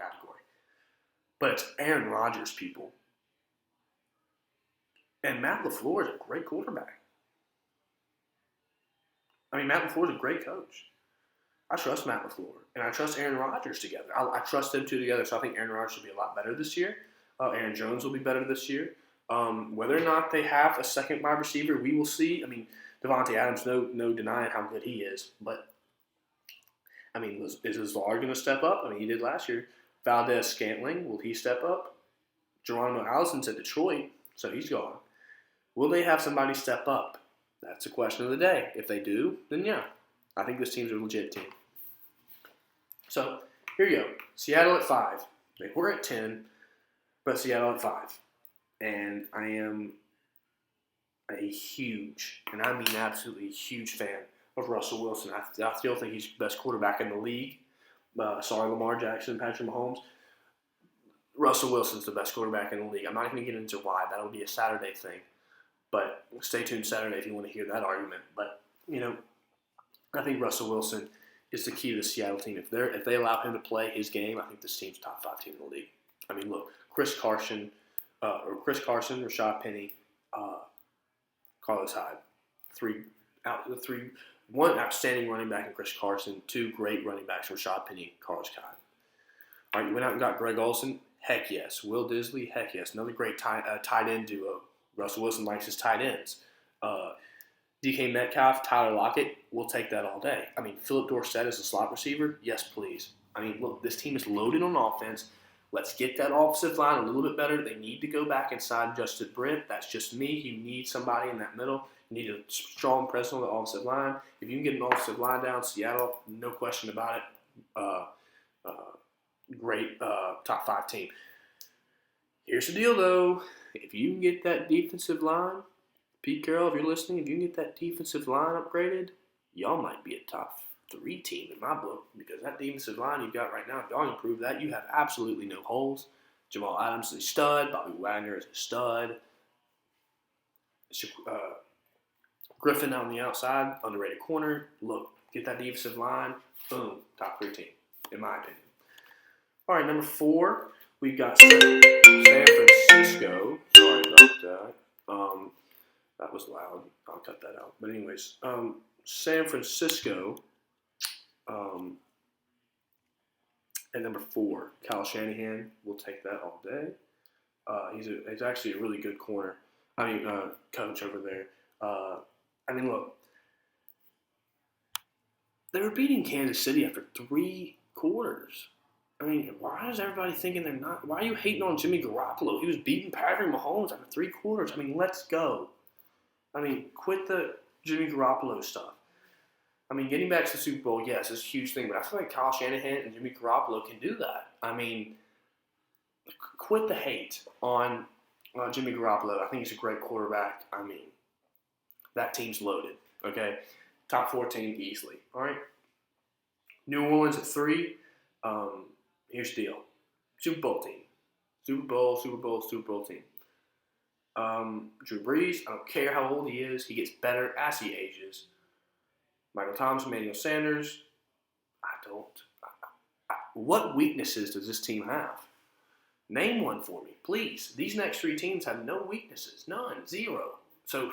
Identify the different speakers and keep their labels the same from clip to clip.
Speaker 1: category. But it's Aaron Rodgers, people. And Matt LaFleur is a great quarterback. I mean, Matt LaFleur is a great coach. I trust Matt LaFleur, and I trust Aaron Rodgers together. I trust them two together, so I think Aaron Rodgers will be a lot better this year. Aaron Jones will be better this year. Whether or not they have a second wide receiver, we will see. I mean, Devontae Adams, no denying how good he is. But, I mean, is Lazard going to step up? I mean, he did last year. Valdez-Scantling, will he step up? Geronimo Allison's at Detroit, so he's gone. Will they have somebody step up? That's the question of the day. If they do, then yeah. I think this team's a legit team. So, here you go. Seattle at 5. They were at 10, but Seattle at 5. And I am a huge, and I mean absolutely huge fan of Russell Wilson. I still think he's the best quarterback in the league. Sorry, Lamar Jackson, Patrick Mahomes. Russell Wilson's the best quarterback in the league. I'm not going to get into why. That'll be a Saturday thing. But stay tuned Saturday if you want to hear that argument. But, I think Russell Wilson is the key to the Seattle team. If they allow him to play his game, I think this team's top 5 team in the league. I mean, look, Chris Carson, Rashad Penny, Carlos Hyde, one outstanding running back in Chris Carson, 2 great running backs, Rashad Penny, Carlos Hyde. All right, you went out and got Greg Olsen, heck yes. Will Disley, heck yes. Another great tight end duo. Russell Wilson likes his tight ends. DK Metcalf, Tyler Lockett, we'll take that all day. I mean, Philip Dorsett as a slot receiver, yes, please. I mean, look, this team is loaded on offense. Let's get that offensive line a little bit better. They need to go back inside Justin Britt. That's just me. You need somebody in that middle. You need a strong presence on the offensive line. If you can get an offensive line down, Seattle, no question about it. Great top 5 team. Here's the deal, though. If you can get that defensive line, Pete Carroll, if you're listening, if you can get that defensive line upgraded, y'all might be a top 3 team in my book, because that defensive line you've got right now, if y'all improve that, you have absolutely no holes. Jamal Adams is a stud. Bobby Wagner is a stud. Griffin on the outside, underrated corner. Look, get that defensive line. Boom, top 3 team, in my opinion. All right, number 4, we've got San Francisco. Sorry about that. That was loud. I'll cut that out. But anyways, San Francisco at number 4. Kyle Shanahan, we'll take that all day. He's actually a really good coach over there. Look, they were beating Kansas City after 3 quarters. I mean, why is everybody thinking they're not? Why are you hating on Jimmy Garoppolo? He was beating Patrick Mahomes after 3 quarters. I mean, let's go. I mean, quit the Jimmy Garoppolo stuff. I mean, getting back to the Super Bowl, yes, it's a huge thing, but I feel like Kyle Shanahan and Jimmy Garoppolo can do that. I mean, quit the hate on Jimmy Garoppolo. I think he's a great quarterback. I mean, that team's loaded, okay? Top 4 team easily, all right? New Orleans at 3. Here's the deal. Super Bowl team. Super Bowl team. Drew Brees, I don't care how old he is. He gets better as he ages. Michael Thomas, Emmanuel Sanders, what weaknesses does this team have? Name one for me, please. These next 3 teams have no weaknesses. None. 0. So,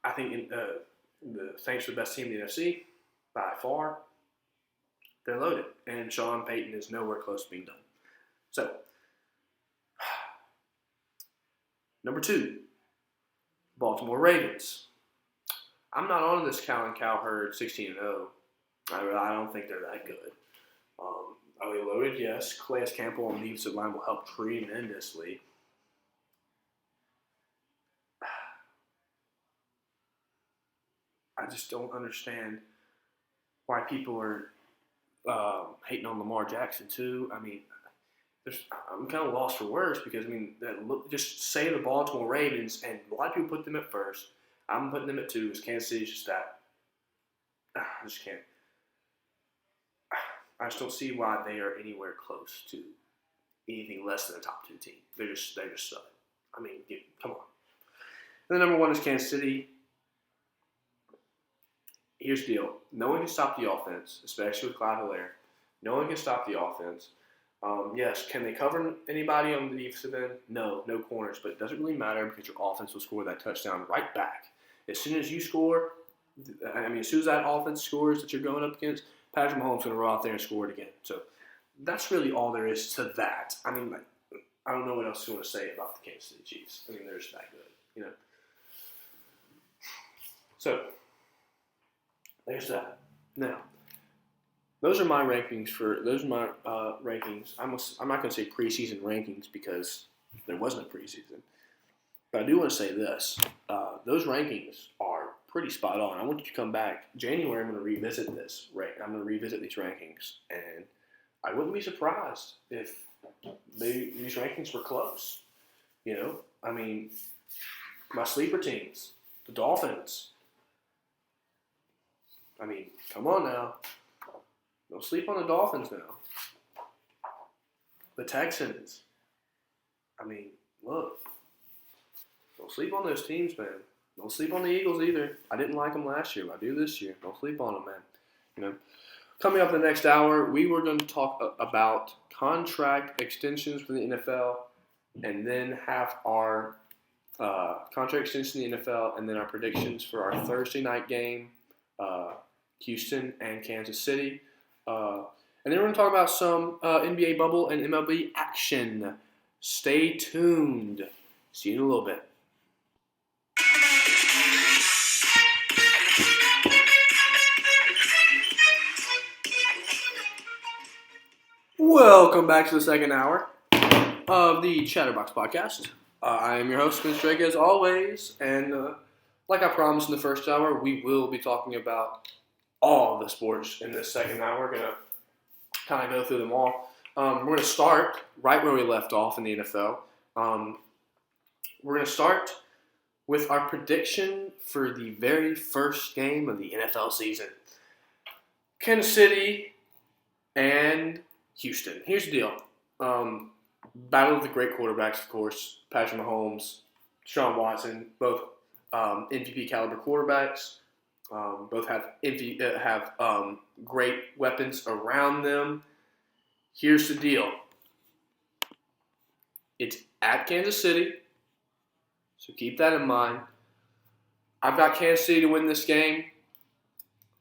Speaker 1: I think the Saints are the best team in the NFC, by far. They're loaded, and Sean Payton is nowhere close to being done. So, number 2, Baltimore Ravens. I'm not on this Colin Cowherd 16-0. I don't think they're that good. Are they loaded? Yes. Calais Campbell on the defensive line will help tremendously. I just don't understand why people are hating on Lamar Jackson too. I mean, I'm kind of lost for words because, just say the Baltimore Ravens, and a lot of people put them at 1st. I'm putting them at 2 because Kansas City's just that. I just can't. I just don't see why they are anywhere close to anything less than a top 2 team. They're just stud. I mean, come on. And then number 1 is Kansas City. Here's the deal. No one can stop the offense, especially with Clyde Hilaire. No one can stop the offense. Yes, can they cover anybody on the defensive end? No corners, but it doesn't really matter because your offense will score that touchdown right back. As soon as you score, as soon as that offense scores that you're going up against, Patrick Mahomes is going to roll out there and score it again. So that's really all there is to that. I don't know what else you want to say about the Kansas City Chiefs. They're just that good, So there's that. Now, those are my rankings rankings. I'm not going to say preseason rankings because there wasn't a preseason. But I do want to say this. Those rankings are pretty spot on. I want you to come back. January, I'm going to revisit this. I'm going to revisit these rankings. And I wouldn't be surprised if these rankings were close. My sleeper teams, the Dolphins. Come on now. Don't sleep on the Dolphins now. The Texans. Look. Don't sleep on those teams, man. Don't sleep on the Eagles either. I didn't like them last year, but I do this year. Don't sleep on them, man. Coming up in the next hour, we were going to talk about contract extensions for the NFL, and then have our contract extension in the NFL, and then our predictions for our Thursday night game, Houston and Kansas City. And then we're going to talk about some NBA bubble and MLB action. Stay tuned. See you in a little bit. Welcome back to the second hour of the Chatterbox Podcast. I am your host, Spence Drake, as always. And like I promised in the first hour, we will be talking about all the sports in this second hour. We're going to kind of go through them all. We're going to start right where we left off in the NFL. We're going to start with our prediction for the very first game of the NFL season. Kansas City and Houston. Here's the deal. Battle of the great quarterbacks, of course. Patrick Mahomes, Deshaun Watson, both MVP caliber quarterbacks. Both have great weapons around them. Here's the deal. It's at Kansas City, so keep that in mind. I've got Kansas City to win this game.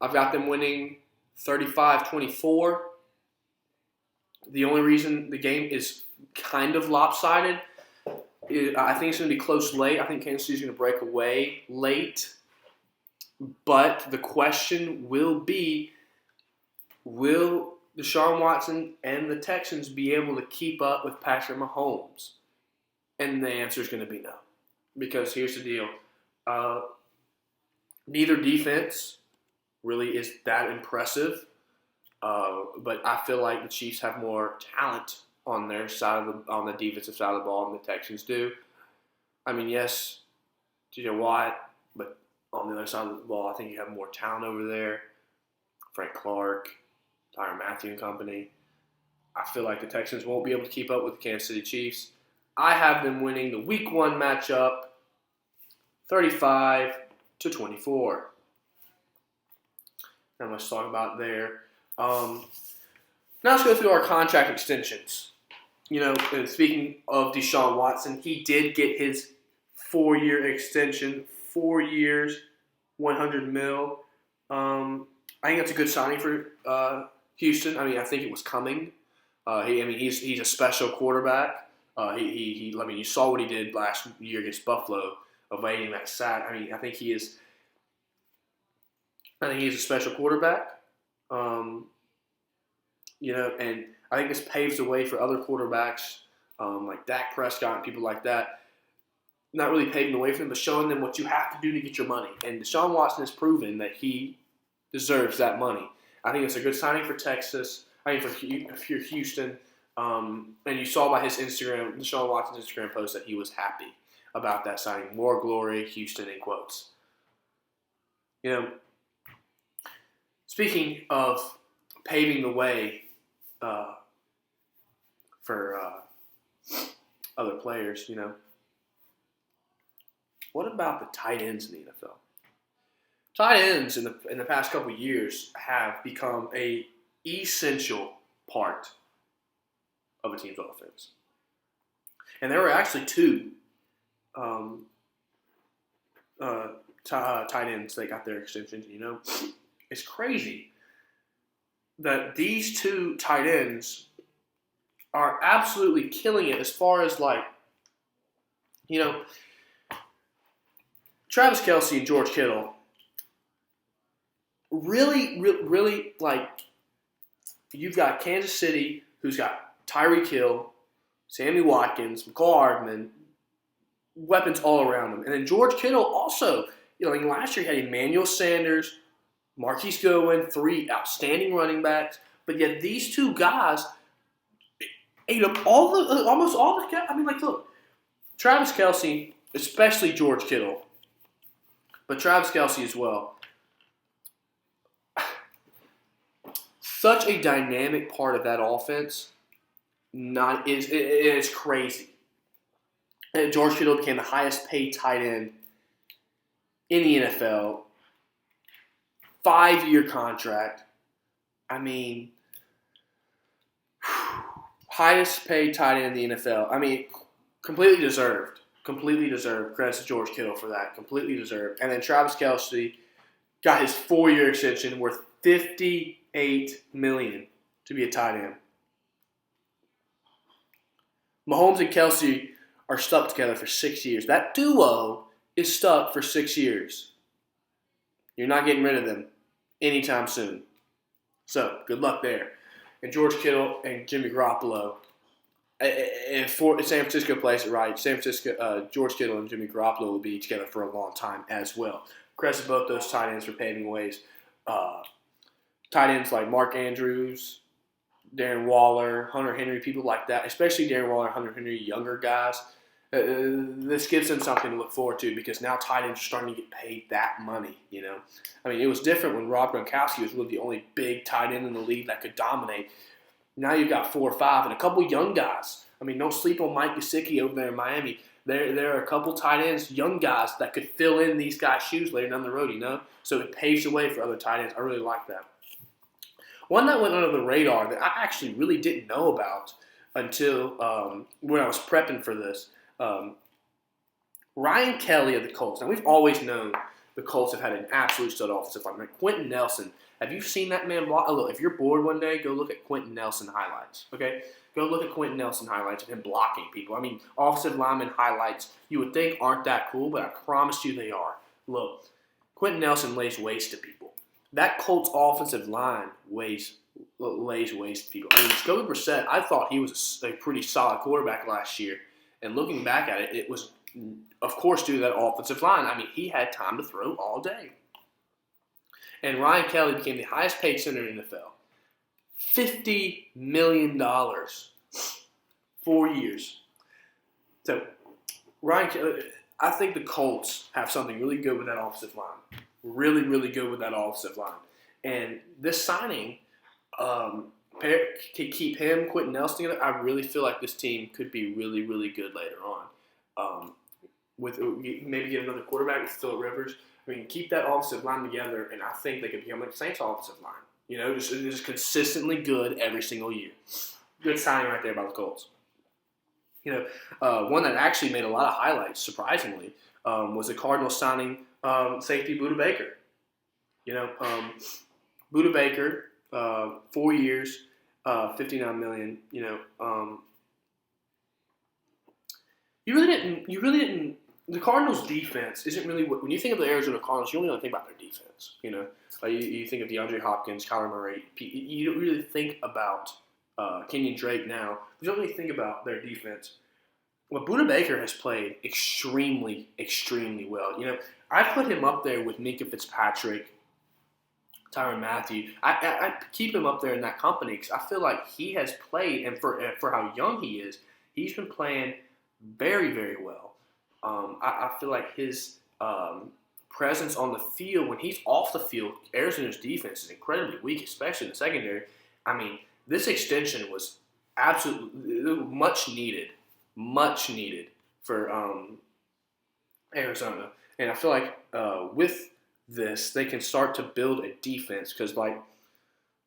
Speaker 1: I've got them winning 35-24. The only reason the game is kind of lopsided, I think it's going to be close late. I think Kansas City's going to break away late. But the question will be, will Deshaun Watson and the Texans be able to keep up with Patrick Mahomes? And the answer is going to be no. Because here's the deal. Neither defense really is that impressive. But I feel like the Chiefs have more talent on their side on the defensive side of the ball than the Texans do. Yes, TJ Watt, but on the other side of the ball, I think you have more talent over there. Frank Clark, Tyrann Mathieu and company. I feel like the Texans won't be able to keep up with the Kansas City Chiefs. I have them winning the Week 1 matchup 35-24. Not much to talk about there. Now let's go through our contract extensions. And speaking of Deshaun Watson, he did get his 4-year extension, 4 years, $100 million. I think that's a good signing for Houston. I think it was coming. He's a special quarterback. You saw what he did last year against Buffalo, evading that sack. I think he is. I think he's a special quarterback. And I think this paves the way for other quarterbacks like Dak Prescott and people like that. Not really paving the way for them, but showing them what you have to do to get your money. And Deshaun Watson has proven that he deserves that money. I think it's a good signing for Texas. I think for Houston. And you saw by his Instagram, Deshaun Watson's Instagram post, that he was happy about that signing. More glory, Houston, in quotes. Speaking of paving the way for other players, what about the tight ends in the NFL? Tight ends in the past couple of years have become a essential part of a team's offense. And there were actually two tight ends that got their extensions. It's crazy that these two tight ends are absolutely killing it as far as Travis Kelce and George Kittle. Really, you've got Kansas City, who's got Tyreek Hill, Sammy Watkins, McCall Hardman, weapons all around them. And then George Kittle also, last year he had Emmanuel Sanders, Marquise Goodwin, 3 outstanding running backs. But yet these two guys, almost all the guys, look, Travis Kelce, especially George Kittle, but Travis Kelce as well. Such a dynamic part of that offense. It's crazy. And George Kittle became the highest paid tight end in the NFL. 5-year contract. Highest paid tight end in the NFL. Completely deserved. Completely deserved. Credit to George Kittle for that. Completely deserved. And then Travis Kelce got his 4-year extension worth $58 million to be a tight end. Mahomes and Kelce are stuck together for 6 years. That duo is stuck for 6 years. You're not getting rid of them anytime soon. So, good luck there. And George Kittle and Jimmy Garoppolo, if San Francisco plays it right, George Kittle and Jimmy Garoppolo will be together for a long time as well. Credit to both those tight ends for paving ways. Tight ends like Mark Andrews, Darren Waller, Hunter Henry, people like that, especially Darren Waller, Hunter Henry, younger guys. This gives them something to look forward to because now tight ends are starting to get paid that money, it was different when Rob Gronkowski was really the only big tight end in the league that could dominate. Now you've got 4 or 5 and a couple young guys. Don't sleep on Mike Gesicki over there in Miami. There are a couple tight ends, young guys, that could fill in these guys' shoes later down the road, So it paves the way for other tight ends. I really like that. One that went under the radar that I actually really didn't know about until when I was prepping for this. Ryan Kelly of the Colts. Now, we've always known the Colts have had an absolute stud offensive line. Quentin Nelson, have you seen that man block? Oh, look, if you're bored one day, go look at Quentin Nelson highlights, okay? Go look at Quentin Nelson highlights of him blocking people. Offensive lineman highlights you would think aren't that cool, but I promise you they are. Look, Quentin Nelson lays waste to people. That Colts offensive line lays waste to people. Jacoby Brissett, I thought he was a pretty solid quarterback last year. And looking back at it, it was, of course, due to that offensive line. He had time to throw all day. And Ryan Kelly became the highest paid center in the NFL. $50 million. 4 years. So, Ryan Kelly, I think the Colts have something really good with that offensive line. Really, really good with that offensive line. And this signing, to keep him, Quentin Nelson together, I really feel like this team could be really, really good later on. With maybe get another quarterback with Phillip Rivers. Keep that offensive line together, and I think they could become like the Saints offensive line. Just consistently good every single year. Good signing right there by the Colts. One that actually made a lot of highlights, surprisingly, was the Cardinals signing safety Budda Baker. Budda Baker, 4 years, $59 million. You really didn't. The Cardinals' defense isn't really when you think of the Arizona Cardinals. You only don't think about their defense. You think of DeAndre Hopkins, Kyler Murray. You don't really think about Kenyon Drake now. You don't really think about their defense. Well, Budda Baker has played extremely, extremely well. I put him up there with Minka Fitzpatrick, Tyrann Mathieu. I keep him up there in that company because I feel like he has played, and for how young he is, he's been playing very, very well. I feel like his presence on the field, when he's off the field, Arizona's defense is incredibly weak, especially in the secondary. This extension was absolutely much needed for Arizona. And I feel like with this, they can start to build a defense because,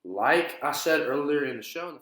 Speaker 1: like I said earlier in the show,